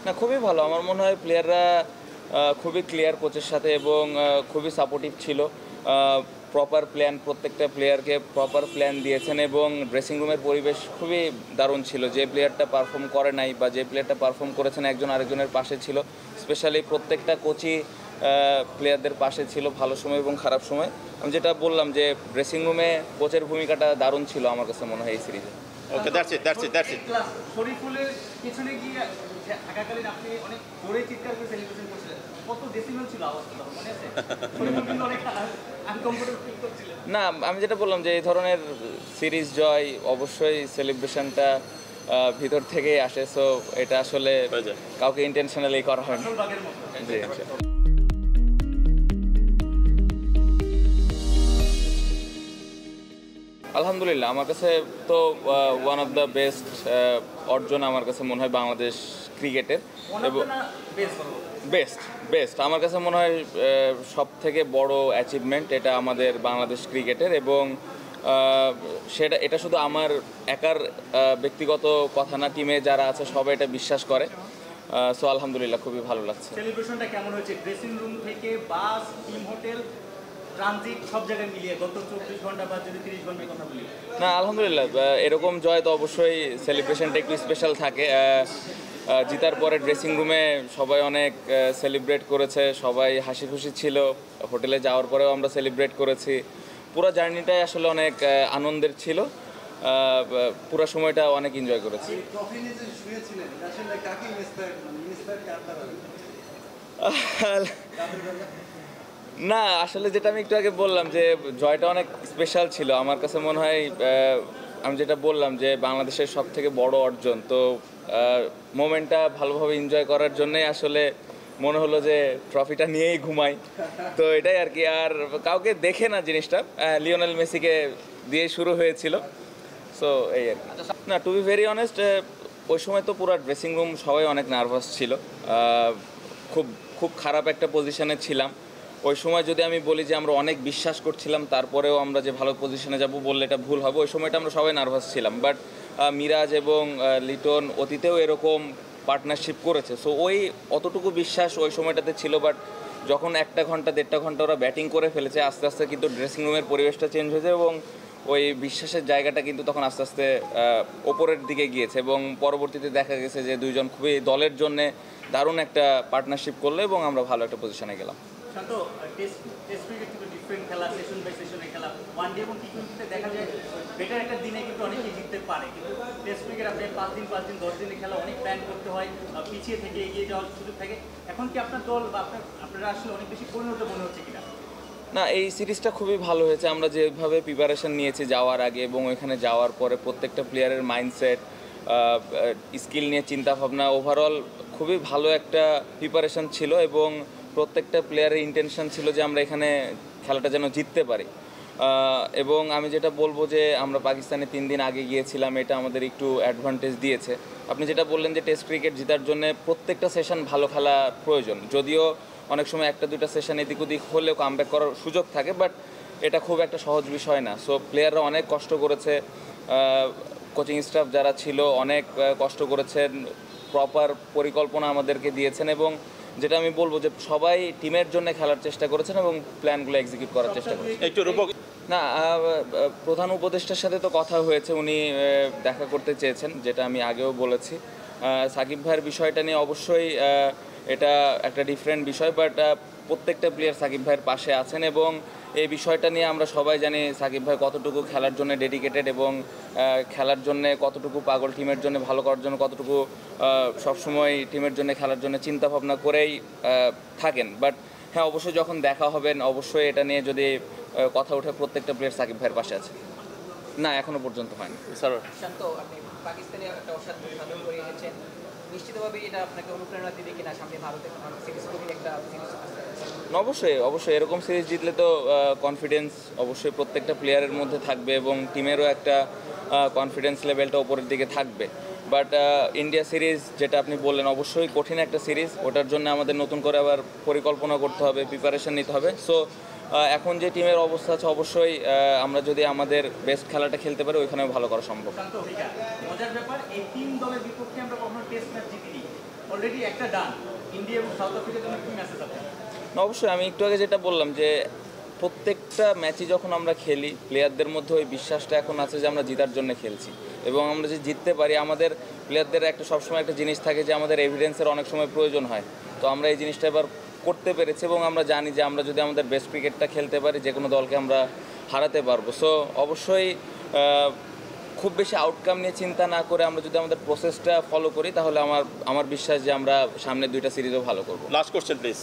না, খুবই ভালো। আমার মনে হয় প্লেয়াররা খুবই ক্লিয়ার কোচের সাথে এবং খুবই সাপোর্টিভ ছিল। প্রপার প্ল্যান, প্রত্যেকটা প্লেয়ারকে প্রপার প্ল্যান দিয়েছেন এবং ড্রেসিং রুমের পরিবেশ খুবই দারুণ ছিল। যে প্লেয়ারটা পারফর্ম করে নাই বা যে প্লেয়ারটা পারফর্ম করেছেন একজন আরেকজনের পাশে ছিল। স্পেশালি প্রত্যেকটা কোচই প্লেয়ারদের পাশে ছিল ভালো সময় এবং খারাপ সময়। আমি যেটা বললাম যে ড্রেসিং রুমে কোচের ভূমিকাটা দারুণ ছিল আমার কাছে মনে হয় এই সিরিজে। ওকে, দ্যাটস ইট। শরীফুলের পিছনে গিয়ে থাকাকালীন আপনি অনেক জোরে চিৎকার করে সেলিব্রেশন করছিলেন, কত ডেসিবেল ছিল আওয়াজটা, মনে আছে? শরীফুল কিন্তু অনেক আনকমফোর্টেবল ফিল করছিলেন। না, আমি যেটা বললাম যে এই ধরনের সিরিজ জয় অবশ্যই সেলিব্রেশনটা ভিতর থেকেই আসে। সো এটা আসলে কাউকে ইন্টেনশনালি করা হয় না। জি। আলহামদুলিল্লাহ, আমার কাছে তো ওয়ান অফ দ্য বেস্ট অর্জন আমার কাছে মনে হয় বাংলাদেশ ক্রিকেটের। এবং বেস্ট বেস্ট আমার কাছে মনে হয় সব থেকে বড় অ্যাচিভমেন্ট এটা আমাদের বাংলাদেশ ক্রিকেটের। এবং এটা শুধু আমার একার ব্যক্তিগত কথা না, টিমে যারা আছে সবাই এটা বিশ্বাস করে। সো আলহামদুলিল্লাহ, খুবই ভালো লাগছে। সেলিব্রেশনটা কেমন হয়েছে? ড্রেসিং রুম থেকে বাস, টিম হোটেল, ট্রানজিট সব জায়গায় মিলিয়ে গত 24 ঘন্টা বা যদি 30 ঘন্টার কথা বলি। না, আলহামদুলিল্লাহ, এরকম জয় তো অবশ্যই সেলিব্রেশনটা একটু স্পেশাল থাকে। জিতার পরে ড্রেসিং রুমে সবাই অনেক সেলিব্রেট করেছে, সবাই হাসি খুশি ছিল। হোটেলে যাওয়ার পরেও আমরা সেলিব্রেট করেছি। পুরো জার্নিটাই আসলে অনেক আনন্দের ছিল। পুরো সময়টা অনেক এনজয় করেছি। না, আসলে যেটা আমি একটু আগে বললাম যে জয়টা অনেক স্পেশাল ছিল আমার কাছে মনে হয়। আমি যেটা বললাম যে বাংলাদেশের সব থেকে বড় অর্জন, তো মোমেন্টটা ভালোভাবে এনজয় করার জন্যই আসলে মনে হলো যে ট্রফিটা নিয়েই ঘুমাই। তো এটাই আর কি, আর কাউকে দেখে না জিনিসটা, লিওনেল মেসিকে দিয়ে শুরু হয়েছিল। সো এই আর কি। না, টু বি ভেরি অনেস্ট, ওই সময় তো পুরো ড্রেসিং রুম সবাই অনেক নার্ভাস ছিল। খুব খুব খারাপ একটা পজিশনে ছিলাম ওই সময়। যদি আমি বলি যে আমরা অনেক বিশ্বাস করছিলাম, তারপরেও আমরা যে ভালো পজিশনে যাব বললে এটা ভুল হবে। ওই সময়টা আমরা সবাই নার্ভাস ছিলাম। বাট মিরাজ এবং লিটন অতীতেও এরকম পার্টনারশিপ করেছে। সো ওই অতটুকু বিশ্বাস ওই সময়টাতে ছিল। বাট যখন 1 ঘন্টা 1.5 ঘন্টা ওরা ব্যাটিং করে ফেলেছে, আস্তে আস্তে কিন্তু ড্রেসিং রুমের পরিবেশটা চেঞ্জ হয়েছে এবং ওই বিশ্বাসের জায়গাটা কিন্তু তখন আস্তে আস্তে ওপরের দিকে গিয়েছে। এবং পরবর্তীতে দেখা গেছে যে দুইজন খুবই দলের জন্য দারুণ একটা পার্টনারশিপ করলো এবং আমরা ভালো একটা পজিশনে গেলাম। শান্ত, টেস্ট ক্রিকেট কিন্তু ডিফারেন্ট খেলা, সেশন বাই সেশনের খেলা। ওয়ান ডে এবং টি20তে দেখা যায় বেটার একটা দিনে কিন্তু অনেকেই জিততে পারে, কিন্তু টেস্ট ক্রিকেট আপনি 5 দিন 10 দিনের খেলা অনেক প্ল্যান করতে হয়, পিছিয়ে থেকে এগিয়ে যাওয়ার সুযোগ থাকে। এখন কি আপনার দল বা আপনারা আসলে অনেক বেশি পরিণত মনে হচ্ছে কিনা? না, এই সিরিজটা খুবই ভালো হয়েছে। আমরা যেভাবে প্রিপারেশন নিয়েছি যাওয়ার আগে এবং ওইখানে যাওয়ার পরে প্রত্যেকটা প্লেয়ারের মাইন্ডসেট, স্কিল নিয়ে চিন্তাভাবনা, ওভারঅল খুবই ভালো একটা প্রিপারেশন ছিল এবং প্রত্যেকটা প্লেয়ারের ইন্টেনশন ছিল যে আমরা এখানে খেলাটা যেন জিততে পারি। এবং আমি যেটা বলবো যে আমরা পাকিস্তানে 3 দিন আগে গিয়েছিলাম, এটা আমাদের একটু অ্যাডভান্টেজ দিয়েছে। আপনি যেটা বললেন যে টেস্ট ক্রিকেট জেতার জন্য প্রত্যেকটা সেশন ভালো খেলা প্রয়োজন, যদিও অনেক সময় 1-2টা সেশন এদিক ওদিক হলেও কামব্যাক করার সুযোগ থাকে, বাট এটা খুব একটা সহজ বিষয় না। সো প্লেয়াররা অনেক কষ্ট করেছে, কোচিং স্টাফ যারা ছিল অনেক কষ্ট করেছেন, প্রপার পরিকল্পনা আমাদেরকে দিয়েছেন এবং যেটা আমি বলবো যে সবাই টিমের জন্য খেলার চেষ্টা করেছেন এবং প্ল্যানগুলো এক্সিকিউট করার চেষ্টা করেছেন। একটু রূপক। না, প্রধান উপদেষ্টার সাথে তো কথা হয়েছে, উনি দেখা করতে চেয়েছেন, যেটা আমি আগেও বলেছি। সাকিব ভাইয়ের বিষয়টা নিয়ে অবশ্যই এটা একটা ডিফারেন্ট বিষয়, বাট প্রত্যেকটা প্লেয়ার সাকিব ভাইয়ের পাশে আছেন এবং এই বিষয়টা নিয়ে আমরা সবাই জানি সাকিব ভাই কতটুকু খেলার জন্য ডেডিকেটেড এবং খেলার জন্য কতটুকু পাগল, টিমের জন্য ভালো করার জন্য কতটুকু সবসময় টিমের জন্য খেলার জন্য চিন্তা ভাবনা করেই থাকেন। বাট হ্যাঁ, অবশ্যই যখন দেখা হবেন অবশ্যই এটা নিয়ে যদি কথা ওঠে, প্রত্যেকটা প্লেয়ার সাকিব ভাইয়ের পাশে আছে। না, এখনো পর্যন্ত হয়নি। স্যার, শান্ত, আপনি পাকিস্তানে একটা অসাধারণ সাধন করে এনেছেন, নিশ্চিতভাবে এটা আপনাকে অনুপ্রেরণা দিবে কিনা সামনে ভারতের সিরিজ কঠিন একটা সিরিজ? অবশ্যই অবশ্যই এরকম সিরিজ জিতলে তো কনফিডেন্স অবশ্যই প্রত্যেকটা প্লেয়ারের মধ্যে থাকবে এবং টিমেরও একটা কনফিডেন্স লেভেলটা উপরের দিকে থাকবে। বাট ইন্ডিয়া সিরিজ যেটা আপনি বললেন অবশ্যই কঠিন একটা সিরিজ, ওটার জন্য আমাদের নতুন করে আবার পরিকল্পনা করতে হবে, প্রিপারেশন নিতে হবে। সো এখন যে টিমের অবস্থা আছে অবশ্যই আমরা যদি আমাদের বেস্ট খেলাটা খেলতে পারি ওইখানেও ভালো করা সম্ভব। মজার ব্যাপার, এই 3 দলের বিপক্ষে আমরা কখনো টেস্ট ম্যাচ জিতিনি। অলরেডি একটা ডান, ইন্ডিয়া এবং সাউথ আফ্রিকার জন্য কি মেসেজ আপনার? অবশ্যই আমি একটু আগে যেটা বললাম যে প্রত্যেকটা ম্যাচই যখন আমরা খেলি প্লেয়ারদের মধ্যে ওই বিশ্বাসটা এখন আছে যে আমরা জেতার জন্য খেলছি এবং আমরা যে জিততে পারি আমাদের প্লেয়ারদের একটা সবসময় একটা জিনিস থাকে যে আমাদের এভিডেন্সের অনেক সময় প্রয়োজন হয়। তো আমরা এই জিনিসটা এবার করতে পেরেছি এবং আমরা জানি যে আমরা যদি আমাদের বেস্ট ক্রিকেটটা খেলতে পারি যে কোনো দলকে আমরা হারাতে পারবো। সো অবশ্যই খুব বেশি আউটকাম নিয়ে চিন্তা না করে আমরা যদি আমাদের প্রসেসটা ফলো করি তাহলে আমার বিশ্বাস যে আমরা সামনের 2টা সিরিজও ভালো করবো। Last question please.